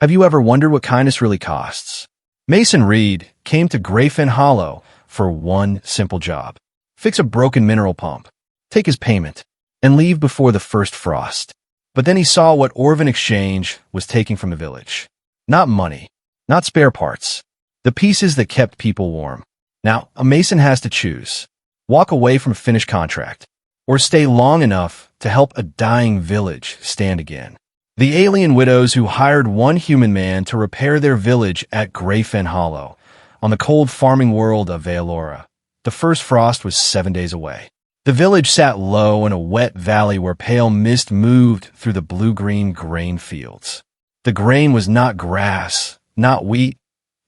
Have you ever wondered what kindness really costs? Mason Reed came to Grayfen Hollow for one simple job. Fix a broken mineral pump, take his payment, and leave before the first frost. But then he saw what Orphan Exchange was taking from the village. Not money, not spare parts, the pieces that kept people warm. Now, a mason has to choose. Walk away from a finished contract, or stay long enough to help a dying village stand again. The alien widows who hired one human man to repair their village at Grayfen Hollow, on the cold farming world of Vaelora. The first frost was 7 days away. The village sat low in a wet valley where pale mist moved through the blue-green grain fields. The grain was not grass, not wheat,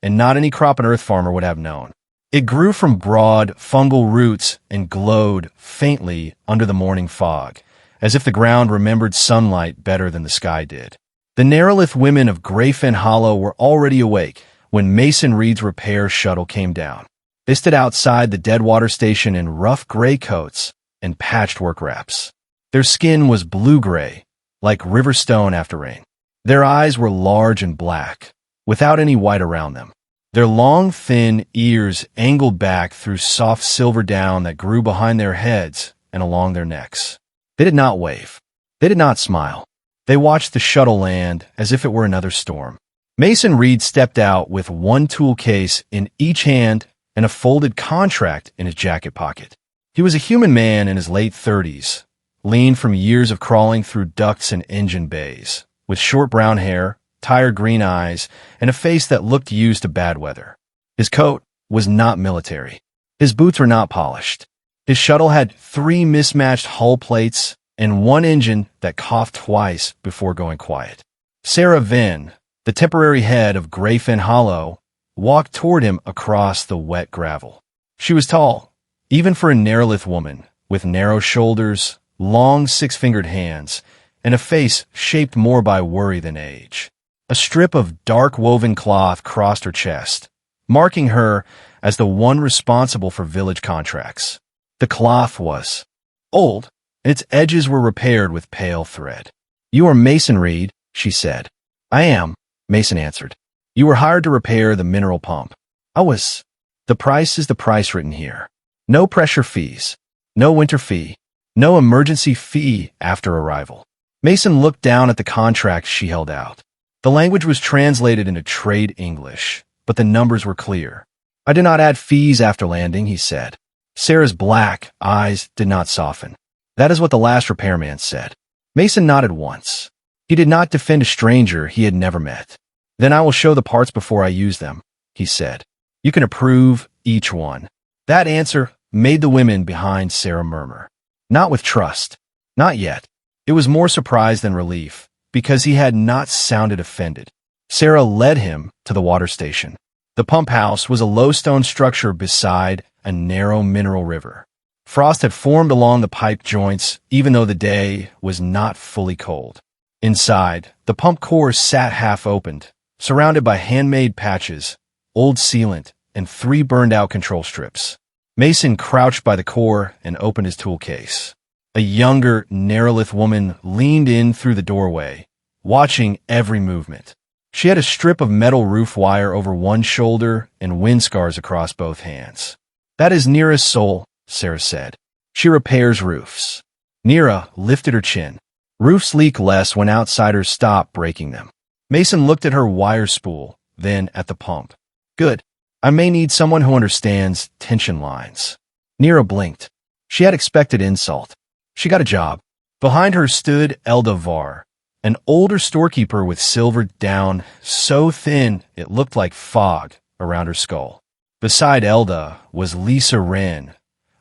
and not any crop an earth farmer would have known. It grew from broad, fungal roots and glowed faintly under the morning fog, as if the ground remembered sunlight better than the sky did. The Nerolith women of Grayfen Hollow were already awake when Mason Reed's repair shuttle came down. They stood outside the Deadwater station in rough gray coats and patched work wraps. Their skin was blue-gray, like river stone after rain. Their eyes were large and black, without any white around them. Their long, thin ears angled back through soft silver down that grew behind their heads and along their necks. They did not wave. They did not smile. They watched the shuttle land as if it were another storm. Mason Reed stepped out with one tool case in each hand and a folded contract in his jacket pocket. He was a human man in his late 30s, lean from years of crawling through ducts and engine bays, with short brown hair, tired green eyes, and a face that looked used to bad weather. His coat was not military. His boots were not polished. His shuttle had 3 mismatched hull plates and one engine that coughed twice before going quiet. Sera Venn, the temporary head of Grayfen Hollow, walked toward him across the wet gravel. She was tall, even for a Nerolith woman, with narrow shoulders, long 6-fingered hands, and a face shaped more by worry than age. A strip of dark woven cloth crossed her chest, marking her as the one responsible for village contracts. The cloth was old, and its edges were repaired with pale thread. "You are Mason Reed," she said. "I am," Mason answered. "You were hired to repair the mineral pump." "I was." "The price is the price written here. No pressure fees, no winter fee, no emergency fee after arrival." Mason looked down at the contract she held out. The language was translated into trade English, but the numbers were clear. "I do not add fees after landing," he said. Sera's black eyes did not soften. "That is what the last repairman said." Mason nodded once. He did not defend a stranger he had never met. "Then I will show the parts before I use them," he said. "You can approve each one." That answer made the women behind Sera murmur. Not with trust. Not yet. It was more surprise than relief, because he had not sounded offended. Sera led him to the water station. The pump house was a low stone structure beside a narrow mineral river. Frost had formed along the pipe joints, even though the day was not fully cold. Inside, the pump core sat half-opened, surrounded by handmade patches, old sealant, and 3 burned-out control strips. Mason crouched by the core and opened his tool case. A younger Nerolith woman leaned in through the doorway, watching every movement. She had a strip of metal roof wire over one shoulder and wind scars across both hands. "That is Nira's soul," Sera said. "She repairs roofs." Nira lifted her chin. "Roofs leak less when outsiders stop breaking them." Mason looked at her wire spool, then at the pump. "Good. I may need someone who understands tension lines." Nira blinked. She had expected insult. She got a job. Behind her stood Elda Var, an older storekeeper with silvered down so thin it looked like fog around her skull. Beside Elda was Sera Venn,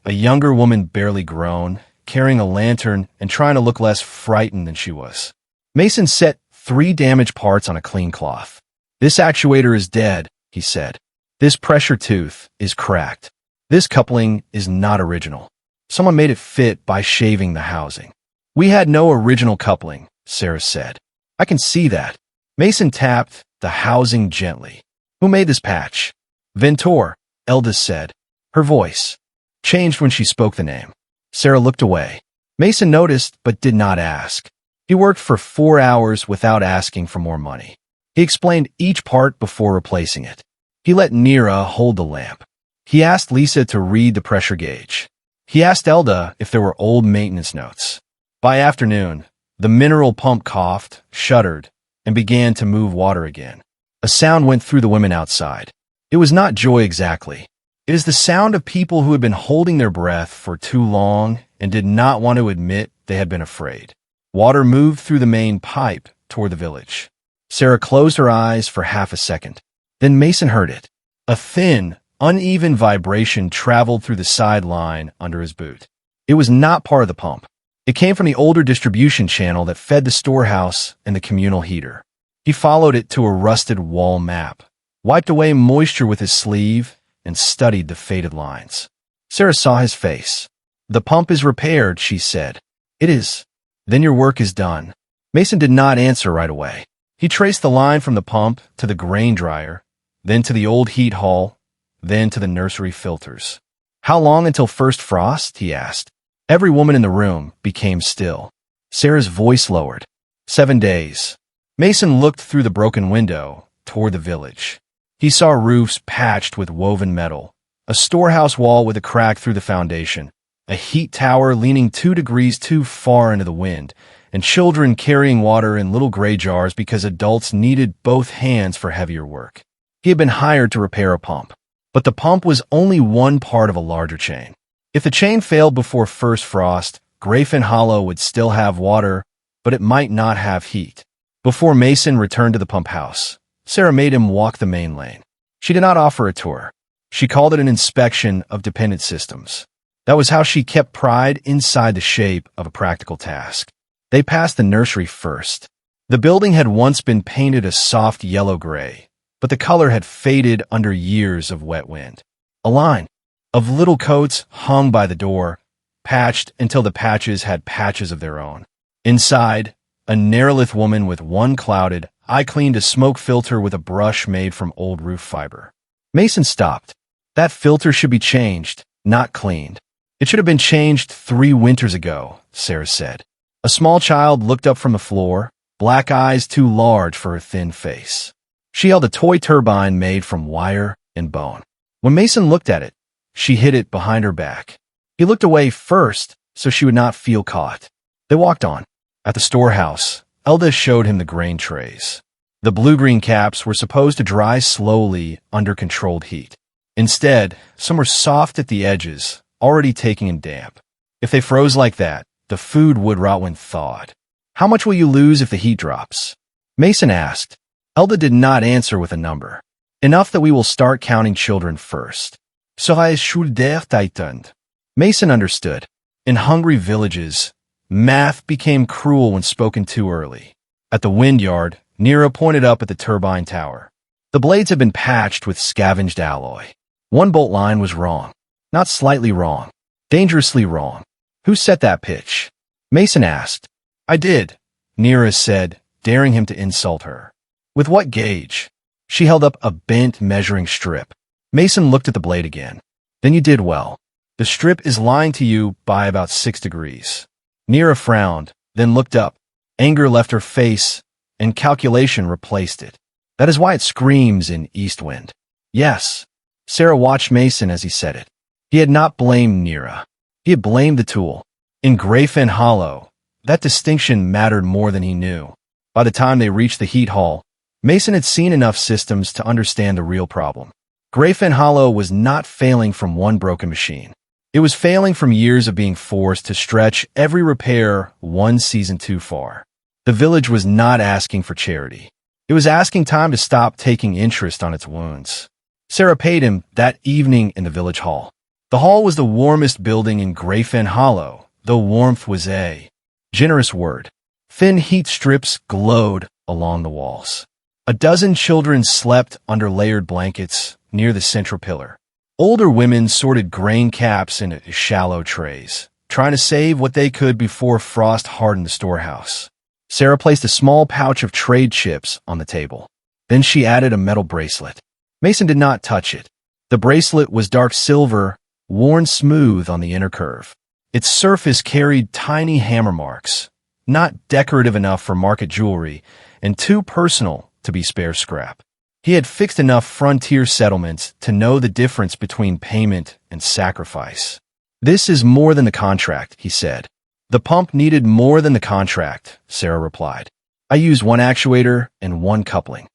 a younger woman barely grown, carrying a lantern and trying to look less frightened than she was. Mason set 3 damaged parts on a clean cloth. "This actuator is dead," he said. "This pressure tooth is cracked. This coupling is not original. Someone made it fit by shaving the housing." "We had no original coupling," Sera said. "I can see that." Mason tapped the housing gently. "Who made this patch?" "Ventor," Elda said. Her voice changed when she spoke the name. Sera looked away. Mason noticed but did not ask. He worked for 4 hours without asking for more money. He explained each part before replacing it. He let Nira hold the lamp. He asked Lisa to read the pressure gauge. He asked Elda if there were old maintenance notes. By afternoon, the mineral pump coughed, shuddered, and began to move water again. A sound went through the women outside. It was not joy exactly. It is the sound of people who had been holding their breath for too long and did not want to admit they had been afraid. Water moved through the main pipe toward the village. Sera closed her eyes for half a second. Then Mason heard it. A thin, uneven vibration traveled through the sideline under his boot. It was not part of the pump. It came from the older distribution channel that fed the storehouse and the communal heater. He followed it to a rusted wall map, wiped away moisture with his sleeve, and studied the faded lines. Sera saw his face. "The pump is repaired," she said. "It is. Then your work is done." Mason did not answer right away. He traced the line from the pump to the grain dryer, then to the old heat hall, then to the nursery filters. "How long until first frost?" he asked. Every woman in the room became still. Sera's voice lowered. 7 days. Mason looked through the broken window toward the village. He saw roofs patched with woven metal, a storehouse wall with a crack through the foundation, a heat tower leaning 2 degrees too far into the wind, and children carrying water in little gray jars because adults needed both hands for heavier work. He had been hired to repair a pump, but the pump was only one part of a larger chain. If the chain failed before first frost, Grayfen Hollow would still have water, but it might not have heat. Before Mason returned to the pump house, Sera made him walk the main lane. She did not offer a tour. She called it an inspection of dependent systems. That was how she kept pride inside the shape of a practical task. They passed the nursery first. The building had once been painted a soft yellow-gray, but the color had faded under years of wet wind. A line of little coats hung by the door, patched until the patches had patches of their own. Inside, a Nerolith woman with one clouded eye cleaned a smoke filter with a brush made from old roof fiber. Mason stopped. "That filter should be changed, not cleaned." "It should have been changed 3 winters ago," Sera said. A small child looked up from the floor, black eyes too large for her thin face. She held a toy turbine made from wire and bone. When Mason looked at it, she hid it behind her back. He looked away first so she would not feel caught. They walked on. At the storehouse, Elda showed him the grain trays. The blue-green caps were supposed to dry slowly under controlled heat. Instead, some were soft at the edges, already taking in damp. If they froze like that, the food would rot when thawed. "How much will you lose if the heat drops?" Mason asked. Elda did not answer with a number. "Enough that we will start counting children first." Serais schuldeertightened. Mason understood. In hungry villages, math became cruel when spoken too early. At the windyard, Nira pointed up at the turbine tower. The blades had been patched with scavenged alloy. One bolt line was wrong. Not slightly wrong. Dangerously wrong. "Who set that pitch?" Mason asked. "I did," Nira said, daring him to insult her. "With what gauge?" She held up a bent measuring strip. Mason looked at the blade again. "Then you did well. The strip is lying to you by about 6 degrees. Nira frowned, then looked up. Anger left her face, and calculation replaced it. "That is why it screams in east wind." "Yes." Sera watched Mason as he said it. He had not blamed Nira. He had blamed the tool. In Grayfen Hollow, that distinction mattered more than he knew. By the time they reached the heat hall, Mason had seen enough systems to understand the real problem. Grayfen Hollow was not failing from one broken machine. It was failing from years of being forced to stretch every repair one season too far. The village was not asking for charity. It was asking time to stop taking interest on its wounds. Sera paid him that evening in the village hall. The hall was the warmest building in Grayfen Hollow, though warmth was a generous word. Thin heat strips glowed along the walls. A dozen children slept under layered blankets near the central pillar. Older women sorted grain caps into shallow trays, trying to save what they could before frost hardened the storehouse. Sera placed a small pouch of trade chips on the table. Then she added a metal bracelet. Mason did not touch it. The bracelet was dark silver, worn smooth on the inner curve. Its surface carried tiny hammer marks, not decorative enough for market jewelry, and too personal to be spare scrap. He had fixed enough frontier settlements to know the difference between payment and sacrifice. "This is more than the contract," he said. "The pump needed more than the contract," Sera replied. "I used one actuator and one coupling.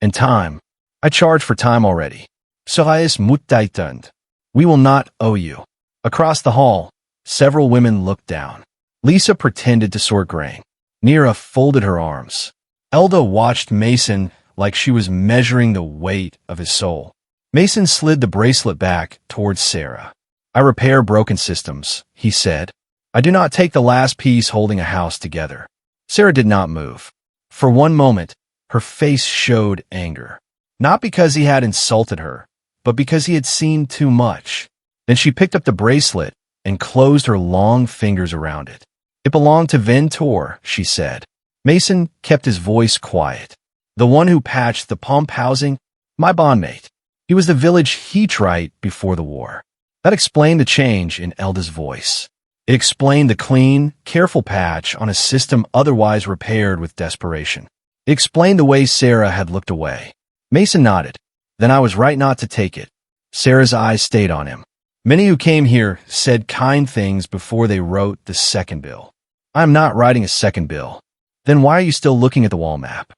And time. I charge for time already. Sera mutdaitund. We will not owe you." Across the hall, several women looked down. Lisa pretended to sort grain. Nira folded her arms. Elda watched Mason like she was measuring the weight of his soul. Mason slid the bracelet back towards Sera. "I repair broken systems," he said. "I do not take the last piece holding a house together." Sera did not move. For one moment, her face showed anger. Not because he had insulted her, but because he had seen too much. Then she picked up the bracelet and closed her long fingers around it. "It belonged to Ventor," she said. Mason kept his voice quiet. "The one who patched the pump housing? My bondmate. He was the village heatrite before the war." That explained the change in Elda's voice. It explained the clean, careful patch on a system otherwise repaired with desperation. It explained the way Sera had looked away. Mason nodded. "Then I was right not to take it." Sera's eyes stayed on him. "Many who came here said kind things before they wrote the second bill. I am not writing a second bill. Then why are you still looking at the wall map?"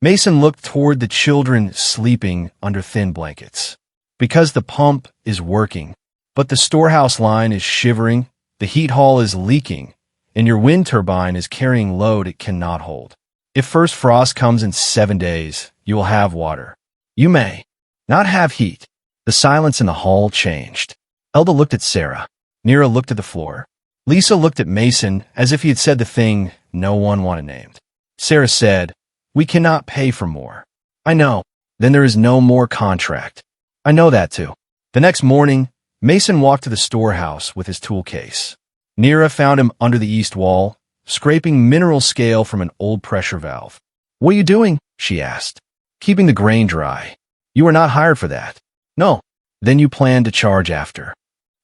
Mason looked toward the children sleeping under thin blankets. "Because the pump is working, but the storehouse line is shivering, the heat hall is leaking, and your wind turbine is carrying load it cannot hold. If first frost comes in 7 days, you will have water. You may not have heat." The silence in the hall changed. Elda looked at Sera. Nira looked at the floor. Lisa looked at Mason as if he had said the thing no one wanted named. Sera said, "We cannot pay for more." "I know. Then there is no more contract." "I know that too." The next morning, Mason walked to the storehouse with his tool case. Nira found him under the east wall, scraping mineral scale from an old pressure valve. "What are you doing?" she asked. "Keeping the grain dry." "You were not hired for that." "No." "Then you plan to charge after."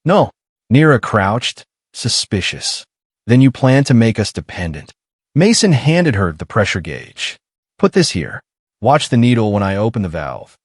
"No." Nira crouched, suspicious. "Then you plan to make us dependent." Mason handed her the pressure gauge. "Put this here. Watch the needle when I open the valve."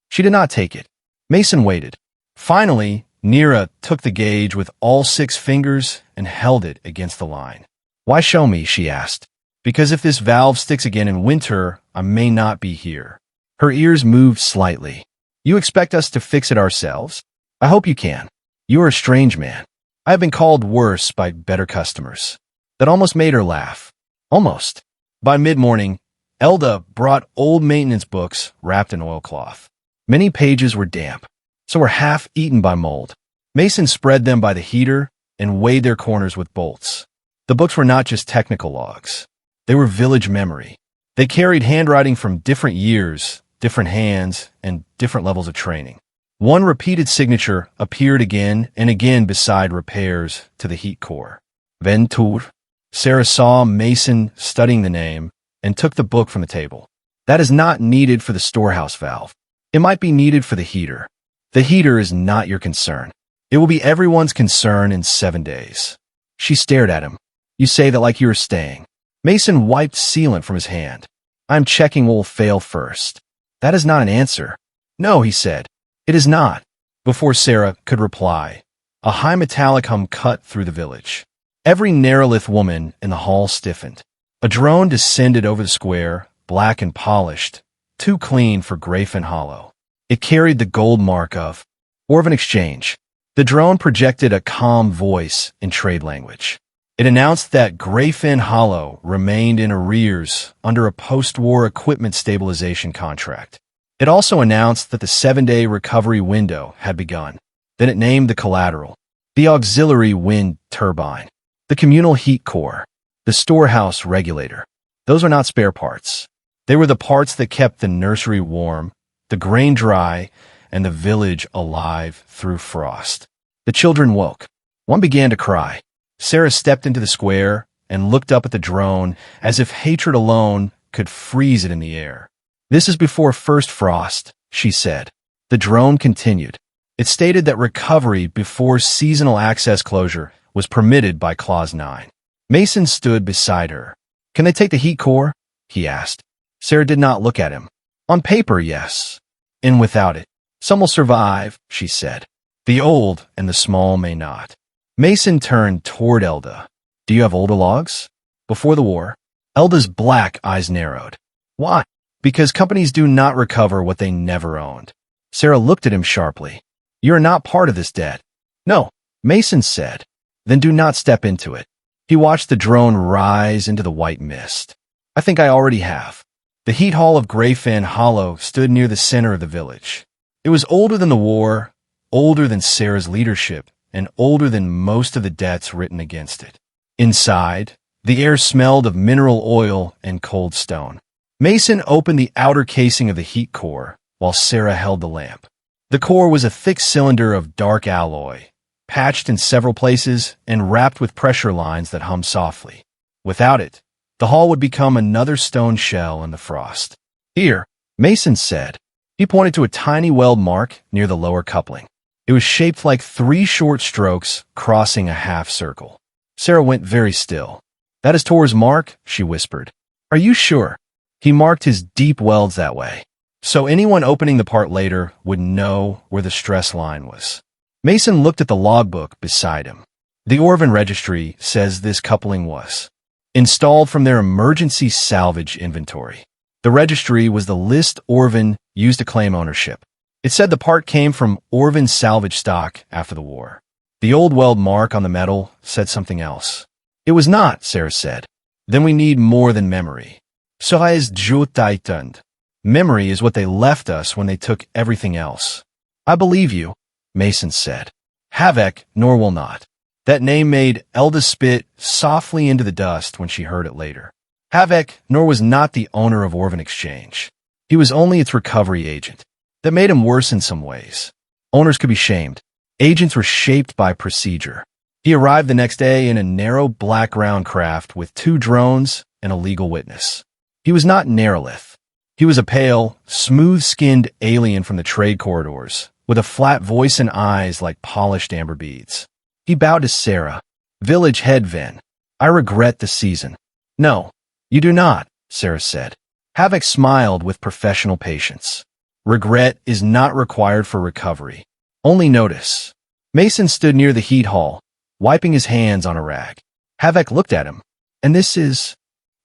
She did not take it. Mason waited. Finally, Nira took the gauge with all 6 fingers and held it against the line. "Why show me?" she asked. "Because if this valve sticks again in winter, I may not be here." Her ears moved slightly. "You expect us to fix it ourselves? I hope you can. You are a strange man. I have been called worse by better customers." That almost made her laugh. Almost. By mid-morning, Elda brought old maintenance books wrapped in oilcloth. Many pages were damp, so were half-eaten by mold. Mason spread them by the heater and weighed their corners with bolts. The books were not just technical logs. They were village memory. They carried handwriting from different years, different hands, and different levels of training. One repeated signature appeared again and again beside repairs to the heat core. Ventur. Sera saw Mason studying the name and took the book from the table. "That is not needed for the storehouse valve. It might be needed for the heater. The heater is not your concern. It will be everyone's concern in 7 days." She stared at him. "You say that like you were staying." Mason wiped sealant from his hand. "I'm checking what will fail first." "That is not an answer." "No," he said. "It is not." Before Sera could reply, a high metallic hum cut through the village. Every Nerolith woman in the hall stiffened. A drone descended over the square, black and polished, too clean for Grayfen Hollow. It carried the gold mark of Orphan Exchange. The drone projected a calm voice in trade language. It announced that Grayfen Hollow remained in arrears under a post-war equipment stabilization contract. It also announced that the 7-day recovery window had begun. Then it named the collateral, the auxiliary wind turbine, the communal heat core, the storehouse regulator. Those were not spare parts. They were the parts that kept the nursery warm, the grain dry, and the village alive through frost. The children woke. One began to cry. Sera stepped into the square and looked up at the drone as if hatred alone could freeze it in the air. "This is before first frost," she said. The drone continued. It stated that recovery before seasonal access closure was permitted by Clause 9. Mason stood beside her. "Can they take the heat core?" he asked. Sera did not look at him. On paper, yes. And without it, some will survive, she said. The old and the small may not. Mason turned toward Elda. Do you have older logs? Before the war? Elda's black eyes narrowed. Why? Because companies do not recover what they never owned. Sera looked at him sharply. You are not part of this debt. No, Mason said. Then do not step into it. He watched the drone rise into the white mist. I think I already have. The heat hall of Grayfen Hollow stood near the center of the village. It was older than the war, older than Sera's leadership, and older than most of the debts written against it. Inside, the air smelled of mineral oil and cold stone. Mason opened the outer casing of the heat core, while Sera held the lamp. The core was a thick cylinder of dark alloy, patched in several places and wrapped with pressure lines that hummed softly. Without it, the hall would become another stone shell in the frost. Here, Mason said. He pointed to a tiny weld mark near the lower coupling. It was shaped like 3 short strokes crossing a half circle. Sera went very still. That is Tor's mark, she whispered. Are you sure? He marked his deep welds that way, so anyone opening the part later would know where the stress line was. Mason looked at the logbook beside him. The Orphan registry says this coupling was installed from their emergency salvage inventory. The registry was the list Orphan used to claim ownership. It said the part came from Orphan salvage stock after the war. The old weld mark on the metal said something else. It was not, Sera said. Then we need more than memory. Sera is jutaitant. Memory is what they left us when they took everything else. I believe you, Mason said. Havoc, nor will not. That name made Elda spit softly into the dust when she heard it later. Havoc, nor was not the owner of Orphan Exchange. He was only its recovery agent. That made him worse in some ways. Owners could be shamed. Agents were shaped by procedure. He arrived the next day in a narrow black ground craft with 2 drones and a legal witness. He was not Nerolith. He was a pale, smooth-skinned alien from the trade corridors, with a flat voice and eyes like polished amber beads. He bowed to Sera. Village head Venn. I regret the season. No, you do not, Sera said. Havoc smiled with professional patience. Regret is not required for recovery. Only notice. Mason stood near the heat hall, wiping his hands on a rag. Havoc looked at him. And this is...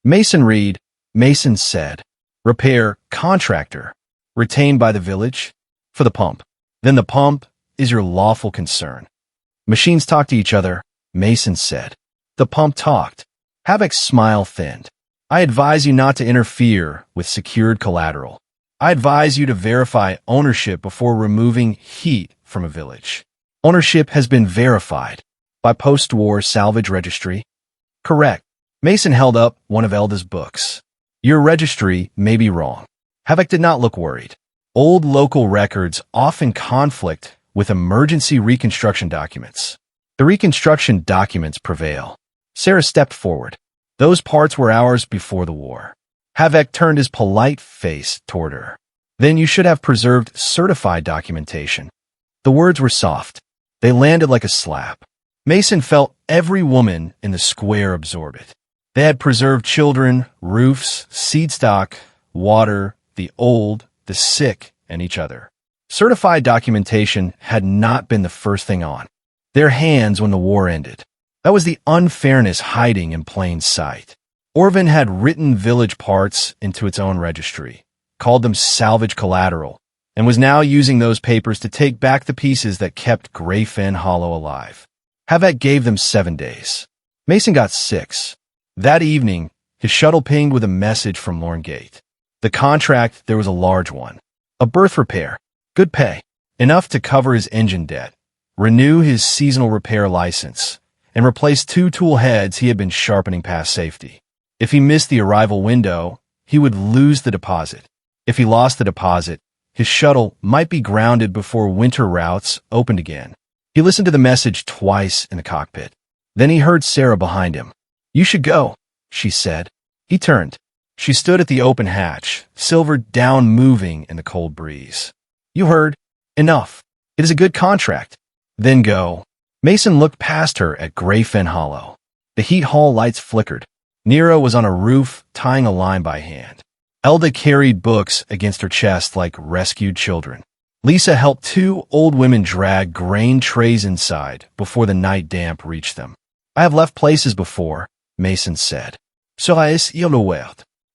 Mason Reed, Mason said. Repair contractor. Retained by the village. For the pump. Then the pump is your lawful concern. Machines talk to each other, Mason said. The pump talked. Havoc's smile thinned. I advise you not to interfere with secured collateral. I advise you to verify ownership before removing heat from a village. Ownership has been verified by post-war salvage registry. Correct. Mason held up one of Elda's books. Your registry may be wrong. Havoc did not look worried. Old local records often conflict with emergency reconstruction documents. The reconstruction documents prevail. Sera stepped forward. Those parts were ours before the war. Havoc turned his polite face toward her. Then you should have preserved certified documentation. The words were soft. They landed like a slap. Mason felt every woman in the square absorb it. They had preserved children, roofs, seed stock, water, the old, the sick, and each other. Certified documentation had not been the first thing on their hands when the war ended. That was the unfairness hiding in plain sight. Orphan had written village parts into its own registry, called them salvage collateral, and was now using those papers to take back the pieces that kept Grayfen Hollow alive. Havoc gave them 7 days. Mason got 6. That evening, his shuttle pinged with a message from Lorngate. The contract, there was a large one. A berth repair. Good pay. Enough to cover his engine debt, renew his seasonal repair license, and replace 2 tool heads he had been sharpening past safety. If he missed the arrival window, he would lose the deposit. If he lost the deposit, his shuttle might be grounded before winter routes opened again. He listened to the message twice in the cockpit. Then he heard Sera behind him. You should go, she said. He turned. She stood at the open hatch, silvered down moving in the cold breeze. You heard. Enough. It is a good contract. Then go. Mason looked past her at Grayfen Hollow. The heat hall lights flickered. Nero was on a roof, tying a line by hand. Elda carried books against her chest like rescued children. Lisa helped two old women drag grain trays inside before the night damp reached them. I have left places before, Mason said. Sera Venn.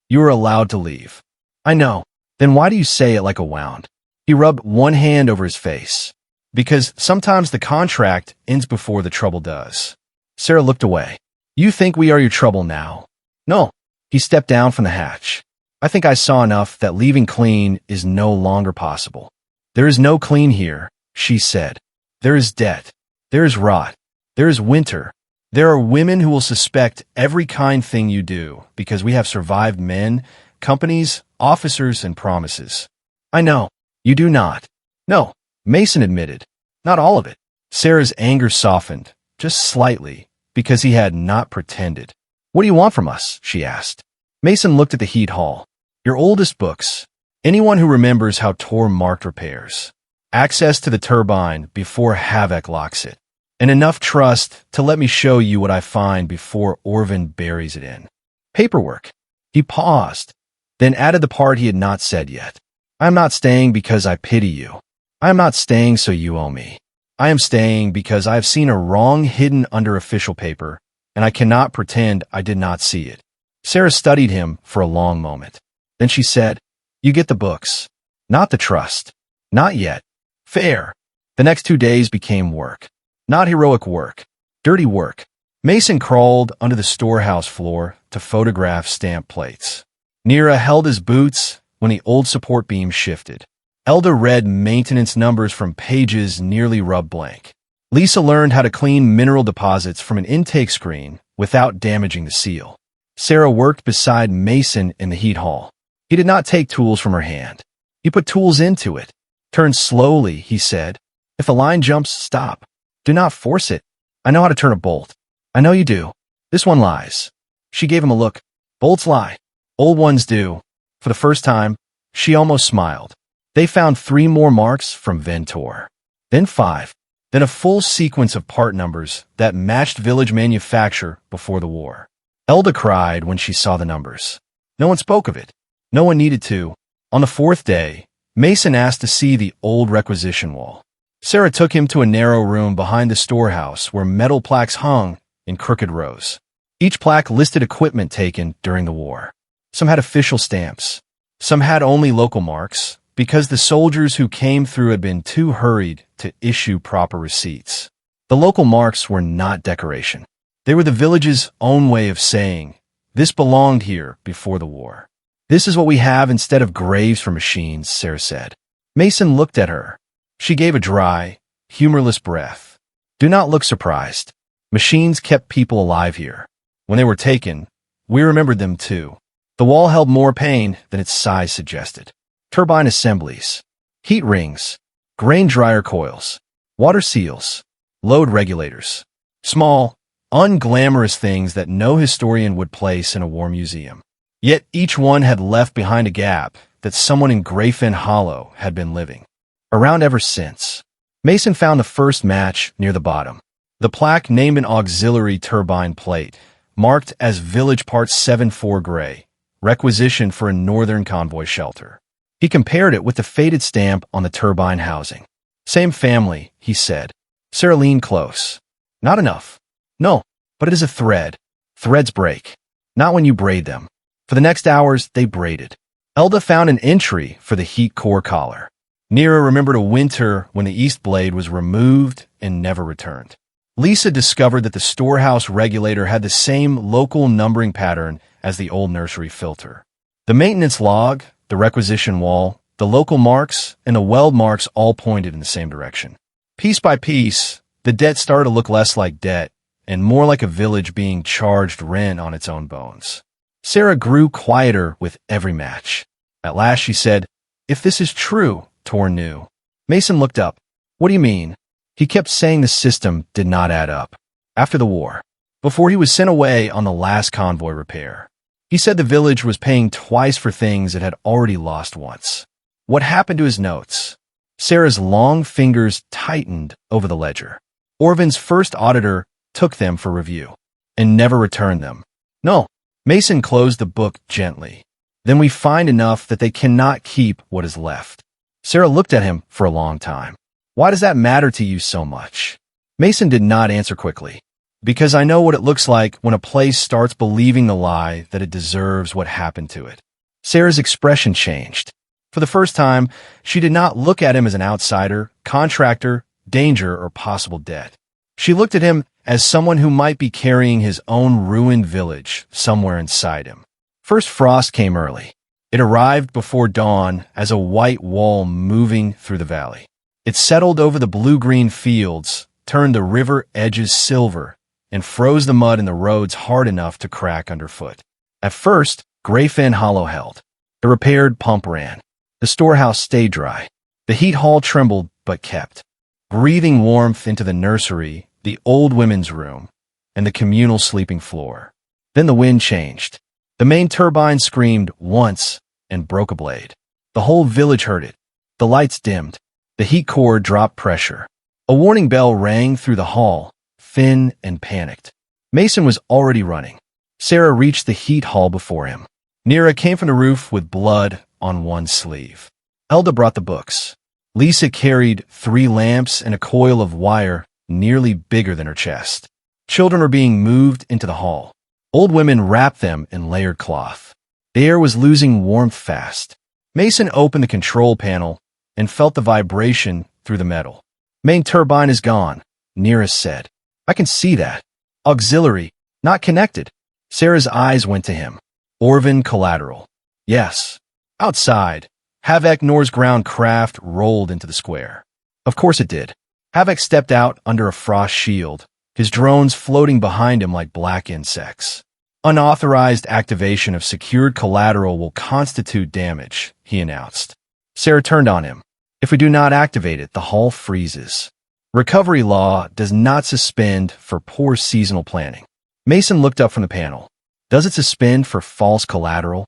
You are allowed to leave. I know. Then why do you say it like a wound? He rubbed one hand over his face. Because sometimes the contract ends before the trouble does. Sera looked away. You think we are your trouble now? No. He stepped down from the hatch. I think I saw enough that leaving clean is no longer possible. There is no clean here, she said. There is debt. There is rot. There is winter. There are women who will suspect every kind thing you do because we have survived men, companies, officers, and promises. I know. You do not. No, Mason admitted. Not all of it. Sera's anger softened, just slightly, because he had not pretended. What do you want from us? She asked. Mason looked at the heat hall. Your oldest books. Anyone who remembers how Tor marked repairs. Access to the turbine before Havoc locks it. And enough trust to let me show you what I find before Orphan buries it in. Paperwork. He paused, then added the part he had not said yet. I am not staying because I pity you. I am not staying so you owe me. I am staying because I have seen a wrong hidden under official paper, and I cannot pretend I did not see it. Sera studied him for a long moment. Then she said, You get the books. Not the trust. Not yet. Fair. The next 2 days became work. Not heroic work. Dirty work. Mason crawled under the storehouse floor to photograph stamp plates. Nira held his boots when the old support beam shifted. Elda read maintenance numbers from pages nearly rubbed blank. Lisa learned how to clean mineral deposits from an intake screen without damaging the seal. Sera worked beside Mason in the heat hall. He did not take tools from her hand. He put tools into it. Turn slowly, he said. If the line jumps, stop. Do not force it. I know how to turn a bolt. I know you do. This one lies. She gave him a look. Bolts lie. Old ones do. For the first time, she almost smiled. They found 3 more marks from Ventor. Then 5. Then a full sequence of part numbers that matched village manufacture before the war. Elda cried when she saw the numbers. No one spoke of it. No one needed to. On the 4th day, Mason asked to see the old requisition wall. Sera took him to a narrow room behind the storehouse where metal plaques hung in crooked rows. Each plaque listed equipment taken during the war. Some had official stamps. Some had only local marks, because the soldiers who came through had been too hurried to issue proper receipts. The local marks were not decoration. They were the village's own way of saying, this belonged here before the war. This is what we have instead of graves for machines, Sera said. Mason looked at her. She gave a dry, humorless breath. Do not look surprised. Machines kept people alive here. When they were taken, we remembered them too. The wall held more pain than its size suggested. Turbine assemblies, heat rings, grain dryer coils, water seals, load regulators. Small, unglamorous things that no historian would place in a war museum. Yet each one had left behind a gap that someone in Grayfen Hollow had been living around ever since. Mason found the first match near the bottom. The plaque named an auxiliary turbine plate, marked as Village Part 74 Gray, requisition for a northern convoy shelter. He compared it with the faded stamp on the turbine housing. Same family, he said. Sera leaned close. Not enough. No, but it is a thread. Threads break. Not when you braid them. For the next hours, they braided. Elda found an entry for the heat core collar. Nira remembered a winter when the east blade was removed and never returned. Lisa discovered that the storehouse regulator had the same local numbering pattern as the old nursery filter. The maintenance log, the requisition wall, the local marks, and the weld marks all pointed in the same direction. Piece by piece, the debt started to look less like debt and more like a village being charged rent on its own bones. Sera grew quieter with every match. At last she said, If this is true, Tor knew. Mason looked up. What do you mean? He kept saying the system did not add up. After the war, before he was sent away on the last convoy repair, he said the village was paying twice for things it had already lost once. What happened to his notes? Sera's long fingers tightened over the ledger. Orphan's first auditor took them for review and never returned them. No. Mason closed the book gently. Then we find enough that they cannot keep what is left. Sera looked at him for a long time. Why does that matter to you so much? Mason did not answer quickly. Because I know what it looks like when a place starts believing the lie that it deserves what happened to it. Sera's expression changed. For the first time, she did not look at him as an outsider, contractor, danger, or possible debt. She looked at him as someone who might be carrying his own ruined village somewhere inside him. First frost came early. It arrived before dawn as a white wall moving through the valley. It settled over the blue-green fields, turned the river edges silver, and froze the mud in the roads hard enough to crack underfoot. At first, Grayfen Hollow held. The repaired pump ran. The storehouse stayed dry. The heat hall trembled but kept, breathing warmth into the nursery, the old women's room, and the communal sleeping floor. Then the wind changed. The main turbine screamed once and broke a blade. The whole village heard it. The lights dimmed. The heat core dropped pressure. A warning bell rang through the hall, thin and panicked. Mason was already running. Sera reached the heat hall before him. Nira came from the roof with blood on one sleeve. Elda brought the books. Lisa carried 3 lamps and a coil of wire nearly bigger than her chest. Children were being moved into the hall. Old women wrapped them in layered cloth. The air was losing warmth fast. Mason opened the control panel and felt the vibration through the metal. Main turbine is gone, Nira said. I can see that. Auxiliary, not connected. Sera's eyes went to him. Orphan collateral. Yes. Outside, Havoc Nor's ground craft rolled into the square. Of course it did. Havoc stepped out under a frost shield, his drones floating behind him like black insects. Unauthorized activation of secured collateral will constitute damage, he announced. Sera turned on him. If we do not activate it, the hull freezes. Recovery law does not suspend for poor seasonal planning. Mason looked up from the panel. Does it suspend for false collateral?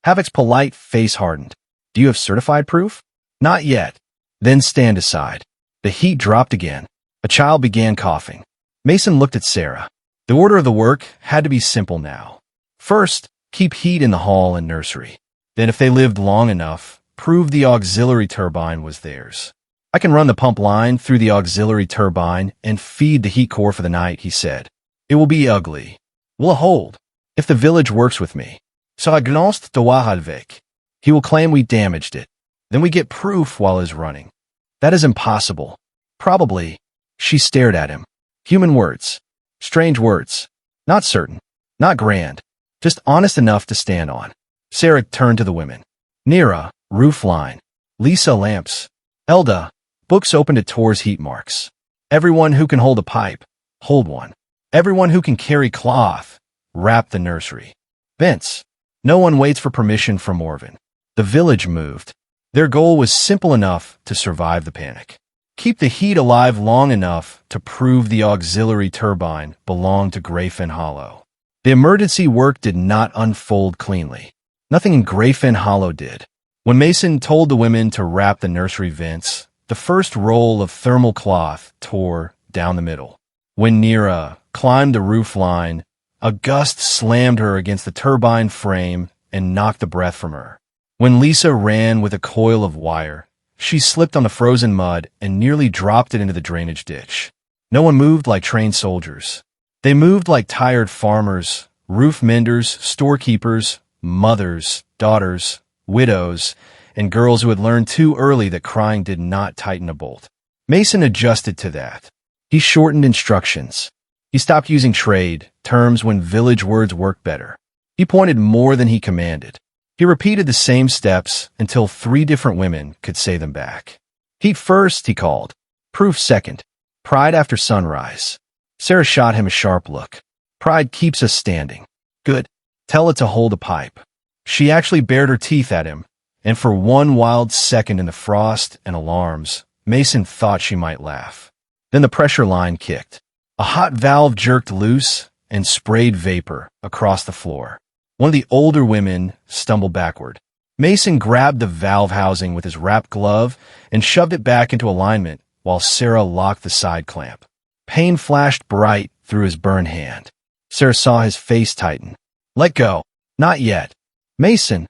Havoc's polite face hardened. Do you have certified proof? Not yet. Then stand aside. The heat dropped again. A child began coughing. Mason looked at Sera. The order of the work had to be simple now. First, keep heat in the hall and nursery. Then if they lived long enough, prove the auxiliary turbine was theirs. I can run the pump line through the auxiliary turbine and feed the heat core for the night, he said. It will be ugly. Will it hold? If the village works with me. So I gnost doahadvik. He will claim we damaged it. Then we get proof while it's running. That is impossible. Probably. She stared at him. Human words. Strange words. Not certain. Not grand. Just honest enough to stand on. Sera turned to the women. Nira, roof line. Lisa, lamps. Elda, books open to Tor's heat marks. Everyone who can hold a pipe, hold one. Everyone who can carry cloth, wrap the nursery. Vince, no one waits for permission from Orphan. The village moved. Their goal was simple enough to survive the panic. Keep the heat alive long enough to prove the auxiliary turbine belonged to Grayfen Hollow. The emergency work did not unfold cleanly. Nothing in Grayfen Hollow did. When Mason told the women to wrap the nursery vents, the first roll of thermal cloth tore down the middle. When Nira climbed the roof line, a gust slammed her against the turbine frame and knocked the breath from her. When Lisa ran with a coil of wire, she slipped on the frozen mud and nearly dropped it into the drainage ditch. No one moved like trained soldiers. They moved like tired farmers, roof menders, storekeepers, mothers, daughters, widows, and girls who had learned too early that crying did not tighten a bolt. Mason adjusted to that. He shortened instructions. He stopped using trade terms when village words worked better. He pointed more than he commanded. He repeated the same steps until 3 different women could say them back. Heat first, he called. Proof second. Pride after sunrise. Sera shot him a sharp look. Pride keeps us standing. Good. Tell it to hold a pipe. She actually bared her teeth at him, and for one wild second in the frost and alarms, Mason thought she might laugh. Then the pressure line kicked. A hot valve jerked loose and sprayed vapor across the floor. One of the older women stumbled backward. Mason grabbed the valve housing with his wrapped glove and shoved it back into alignment while Sera locked the side clamp. Pain flashed bright through his burned hand. Sera saw his face tighten. Let go. Not yet. Mason,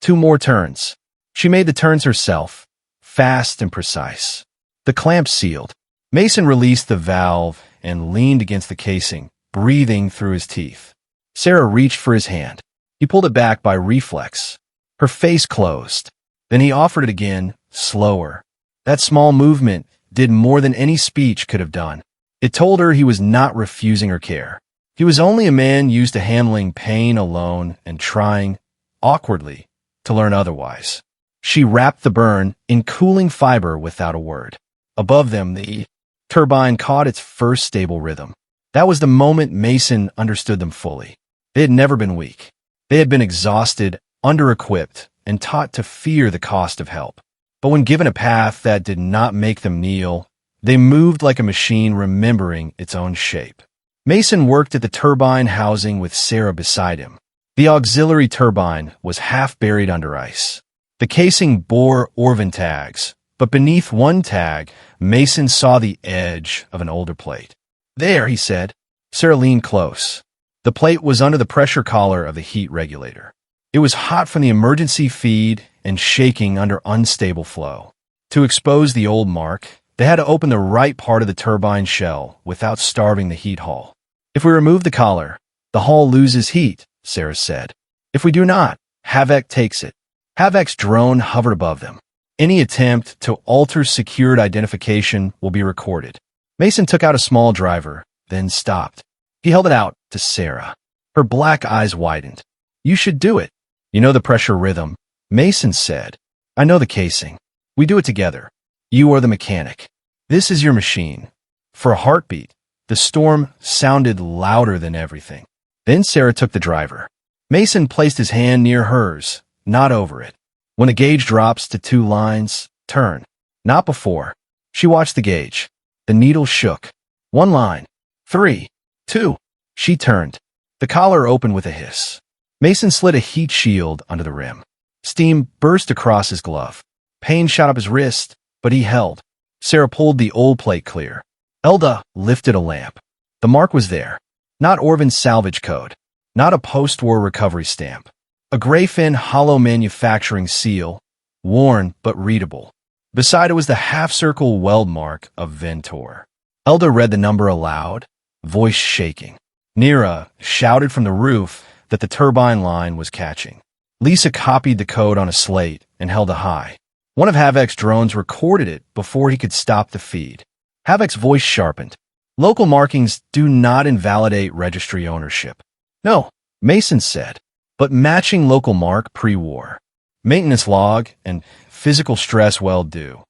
2 more turns. She made the turns herself, fast and precise. The clamp sealed. Mason released the valve and leaned against the casing, breathing through his teeth. Sera reached for his hand. He pulled it back by reflex. Her face closed. Then he offered it again, slower. That small movement did more than any speech could have done. It told her he was not refusing her care. He was only a man used to handling pain alone and trying, awkwardly, to learn otherwise. She wrapped the burn in cooling fiber without a word. Above them, the turbine caught its first stable rhythm. That was the moment Mason understood them fully. They had never been weak. They had been exhausted, under-equipped, and taught to fear the cost of help. But when given a path that did not make them kneel, they moved like a machine remembering its own shape. Mason worked at the turbine housing with Sera beside him. The auxiliary turbine was half buried under ice. The casing bore Orphan tags, but beneath one tag, Mason saw the edge of an older plate. "There," he said. Sera leaned close. The plate was under the pressure collar of the heat regulator. It was hot from the emergency feed and shaking under unstable flow. To expose the old mark, they had to open the right part of the turbine shell without starving the heat hull. "If we remove the collar, the hull loses heat," Sera said. "If we do not, HFY takes it." HFY's drone hovered above them. Any attempt to alter secured identification will be recorded. Mason took out a small driver, then stopped. He held it out to Sera. Her black eyes widened. "You should do it. You know the pressure rhythm," Mason said. "I know the casing. We do it together. You are the mechanic. This is your machine." For a heartbeat, the storm sounded louder than everything. Then Sera took the driver. Mason placed his hand near hers, not over it. "When the gauge drops to 2 lines, turn." Not before. She watched the gauge. The needle shook. 1 line. 3. 2. She turned. The collar opened with a hiss. Mason slid a heat shield under the rim. Steam burst across his glove. Pain shot up his wrist, but he held. Sera pulled the old plate clear. Elda lifted a lamp. The mark was there. Not Orphan's salvage code. Not a post-war recovery stamp. A Grayfen Hollow manufacturing seal, worn but readable. Beside it was the half-circle weld mark of Ventor. Elda read the number aloud, voice shaking. Nira shouted from the roof that the turbine line was catching. Lisa copied the code on a slate and held it high. One of HFY's drones recorded it before he could stop the feed. HFY's voice sharpened. "Local markings do not invalidate registry ownership." "No," Mason said, "but matching local mark pre-war. Maintenance log and physical stress well do."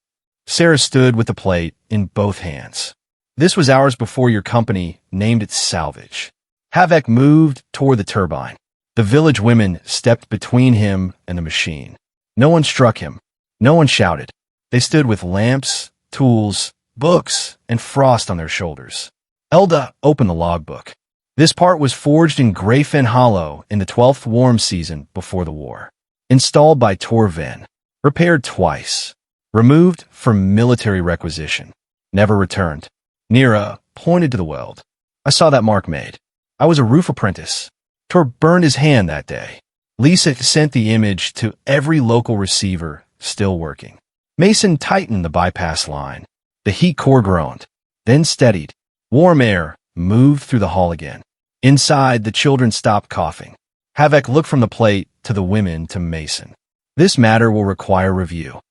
Sera stood with the plate in both hands. "This was hours before your company named it salvage." HFY moved toward the turbine. The village women stepped between him and the machine. No one struck him. No one shouted. They stood with lamps, tools, books, and frost on their shoulders. Elda opened the logbook. This part was forged in Grayfen Hollow in the 12th warm season before the war. Installed by Sera Venn. Repaired twice. Removed for military requisition. Never returned. Nira pointed to the weld. "I saw that mark made. I was a roof apprentice. Tor burned his hand that day." Lisa sent the image to every local receiver, still working. Mason tightened the bypass line. The heat core groaned, then steadied. Warm air moved through the hall again. Inside, the children stopped coughing. HFY looked from the plate to the women to Mason. "This matter will require review."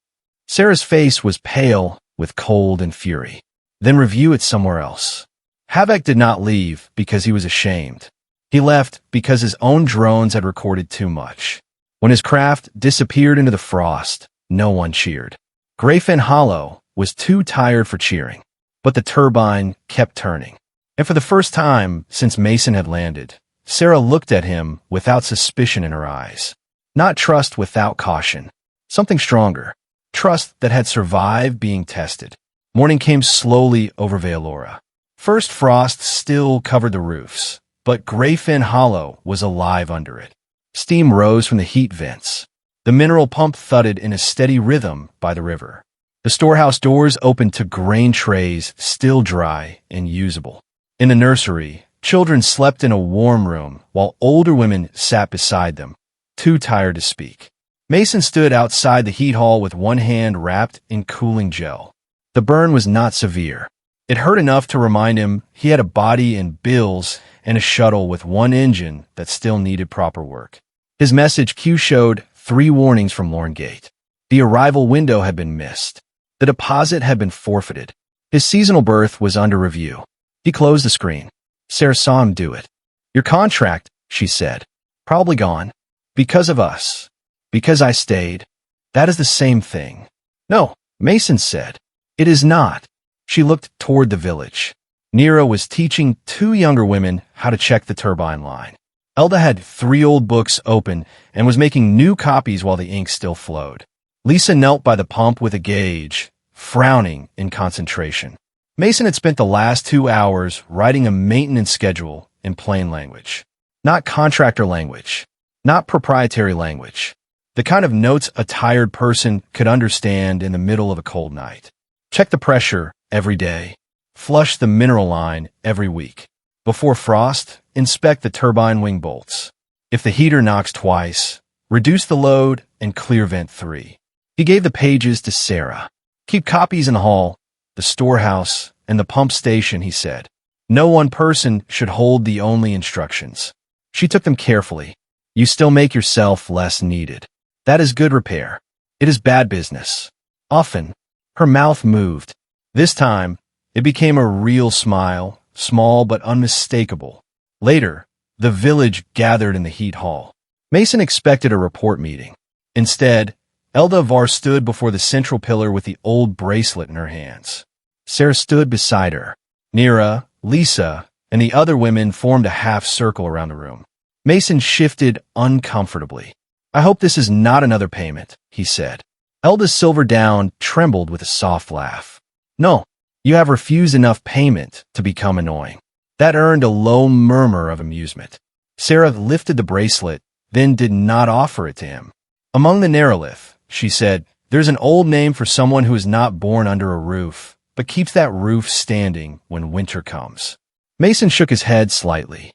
Sera's face was pale with cold and fury. "Then review it somewhere else." HFY did not leave because he was ashamed. He left because his own drones had recorded too much. When his craft disappeared into the frost, no one cheered. Grayfen Hollow was too tired for cheering, but the turbine kept turning. And for the first time since Mason had landed, Sera looked at him without suspicion in her eyes. Not trust without caution. Something stronger. Trust that had survived being tested. Morning came slowly over Vaelora. First frost still covered the roofs, but Grayfen Hollow was alive under it. Steam rose from the heat vents. The mineral pump thudded in a steady rhythm by the river. The storehouse doors opened to grain trays still dry and usable. In the nursery, children slept in a warm room while older women sat beside them, too tired to speak. Mason stood outside the heat hall with one hand wrapped in cooling gel. The burn was not severe. It hurt enough to remind him he had a body and bills and a shuttle with one engine that still needed proper work. His message queue showed 3 warnings from Lorne Gate. The arrival window had been missed. The deposit had been forfeited. His seasonal berth was under review. He closed the screen. Sera saw him do it. "Your contract," she said. "Probably gone. Because of us. Because I stayed. That is the same thing." "No," Mason said. "It is not." She looked toward the village. Nira was teaching 2 younger women how to check the turbine line. Elda had 3 old books open and was making new copies while the ink still flowed. Lisa knelt by the pump with a gauge, frowning in concentration. Mason had spent the last 2 hours writing a maintenance schedule in plain language. Not contractor language. Not proprietary language. The kind of notes a tired person could understand in the middle of a cold night. Check the pressure every day. Flush the mineral line every week. Before frost, inspect the turbine wing bolts. If the heater knocks twice, reduce the load and clear vent 3. He gave the pages to Sera. "Keep copies in the hall, the storehouse, and the pump station," he said. "No one person should hold the only instructions." She took them carefully. "You still make yourself less needed. That is good repair. It is bad business." Often, her mouth moved. This time, it became a real smile, small but unmistakable. Later, the village gathered in the heat hall. Mason expected a report meeting. Instead, Elda Var stood before the central pillar with the old bracelet in her hands. Sera stood beside her. Nira, Lisa, and the other women formed a half circle around the room. Mason shifted uncomfortably. "I hope this is not another payment," he said. Elda's silver down trembled with a soft laugh. "No, you have refused enough payment to become annoying." That earned a low murmur of amusement. Sera lifted the bracelet, then did not offer it to him. "Among the Nerolith," she said, "there's an old name for someone who is not born under a roof, but keeps that roof standing when winter comes." Mason shook his head slightly.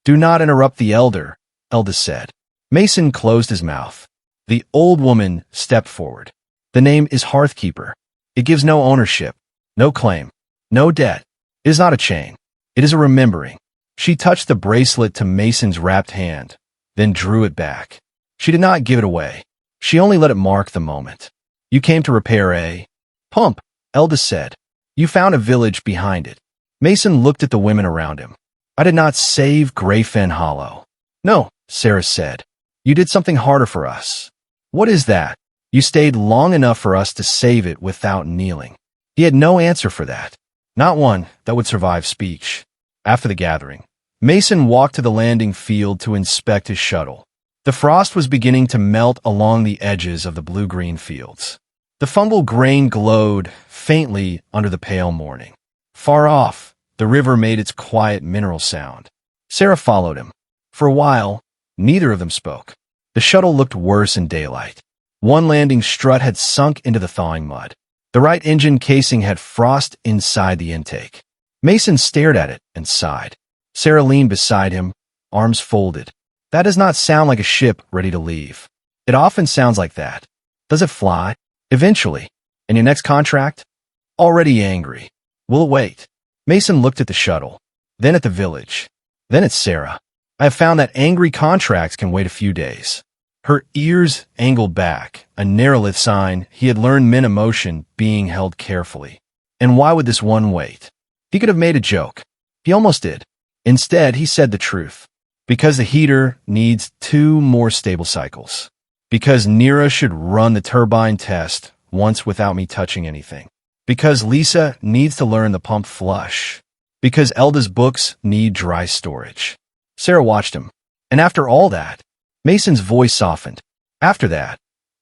"Do not interrupt the elder," Elda said. Mason closed his mouth. The old woman stepped forward. "The name is Hearthkeeper. It gives no ownership, no claim, no debt. It is not a chain. It is a remembering." She touched the bracelet to Mason's wrapped hand, then drew it back. She did not give it away. She only let it mark the moment. "You came to repair a pump," Elda said. "You found a village behind it." Mason looked at the women around him. "I did not save Grayfen Hollow." "No," Sera said. "You did something harder for us." "What is that?" "You stayed long enough for us to save it without kneeling." He had no answer for that. Not one that would survive speech. After the gathering, Mason walked to the landing field to inspect his shuttle. The frost was beginning to melt along the edges of the blue-green fields. The fungal grain glowed faintly under the pale morning. Far off, the river made its quiet mineral sound. Sera followed him. For a while, neither of them spoke. The shuttle looked worse in daylight. One landing strut had sunk into the thawing mud. The right engine casing had frost inside the intake. Mason stared at it and sighed. Sera leaned beside him, arms folded. "That does not sound like a ship ready to leave. It often sounds like that. Does it fly? Eventually. And your next contract?" "Already angry. Will it wait?" Mason looked at the shuttle, then at the village, then at Sera. "I have found that angry contracts can wait a few days." Her ears angled back, a Nerolith sign he had learned meant emotion being held carefully. And why would this one wait? He could have made a joke. He almost did. Instead, he said the truth. Because the heater needs 2 more stable cycles. Because Nira should run the turbine test once without me touching anything. Because Lisa needs to learn the pump flush. Because Elda's books need dry storage. Sera watched him. "And after all that," Mason's voice softened. "After that,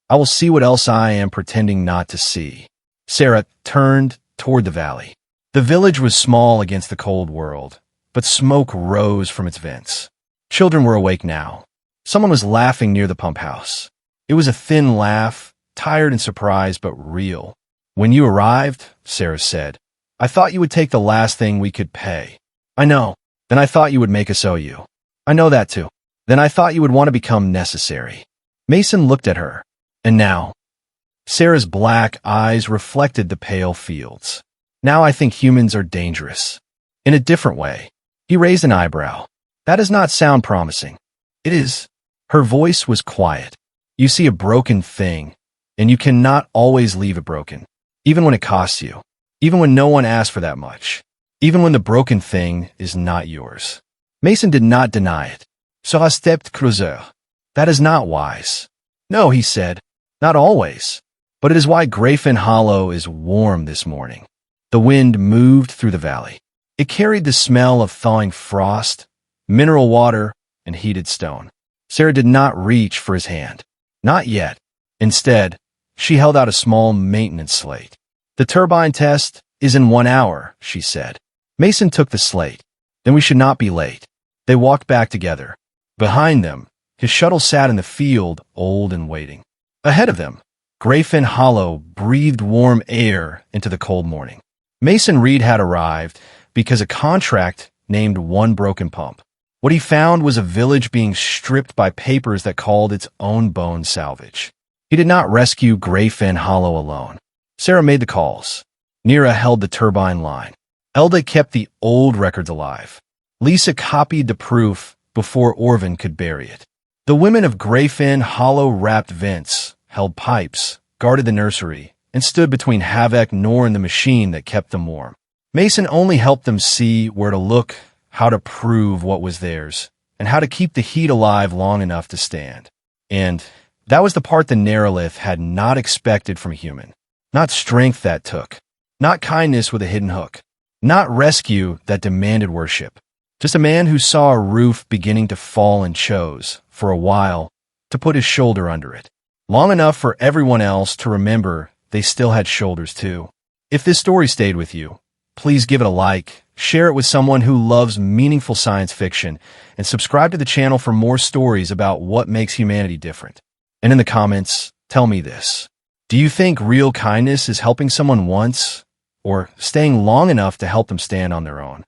I will see what else I am pretending not to see." Sera turned toward the valley. The village was small against the cold world, but smoke rose from its vents. Children were awake now. Someone was laughing near the pump house. It was a thin laugh, tired and surprised, but real. "When you arrived," Sera said, "I thought you would take the last thing we could pay." "I know. Then I thought you would make us owe you." "I know that too. Then I thought you would want to become necessary." Mason looked at her. And now? Sera's black eyes reflected the pale fields. Now I think humans are dangerous. In a different way. He raised an eyebrow. That does not sound promising. It is. Her voice was quiet. You see a broken thing, and you cannot always leave it broken. Even when it costs you. Even when no one asked for that much. Even when the broken thing is not yours. Mason did not deny it. Ça stepped creuser. That is not wise. No, he said. Not always. But it is why Grayfen Hollow is warm this morning. The wind moved through the valley. It carried the smell of thawing frost, mineral water, and heated stone. Sera did not reach for his hand. Not yet. Instead, she held out a small maintenance slate. The turbine test is in 1 hour, she said. Mason took the slate. Then we should not be late. They walked back together. Behind them, his shuttle sat in the field, old and waiting. Ahead of them, Grayfen Hollow breathed warm air into the cold morning. Mason Reed had arrived because a contract named one broken pump. What he found was a village being stripped by papers that called its own bone salvage. He did not rescue Grayfen Hollow alone. Sera made the calls. Nira held the turbine line. Elda kept the old records alive. Lisa copied the proof before Orphan could bury it. The women of Grayfen Hollow wrapped vents, held pipes, guarded the nursery, and stood between Havoc Nor and the machine that kept them warm. Mason only helped them see where to look, how to prove what was theirs, and how to keep the heat alive long enough to stand. And that was the part the Nerolith had not expected from a human. Not strength that took. Not kindness with a hidden hook. Not rescue that demanded worship. Just a man who saw a roof beginning to fall and chose, for a while, to put his shoulder under it. Long enough for everyone else to remember they still had shoulders too. If this story stayed with you, please give it a like, share it with someone who loves meaningful science fiction, and subscribe to the channel for more stories about what makes humanity different. And in the comments, tell me this. Do you think real kindness is helping someone once, or staying long enough to help them stand on their own?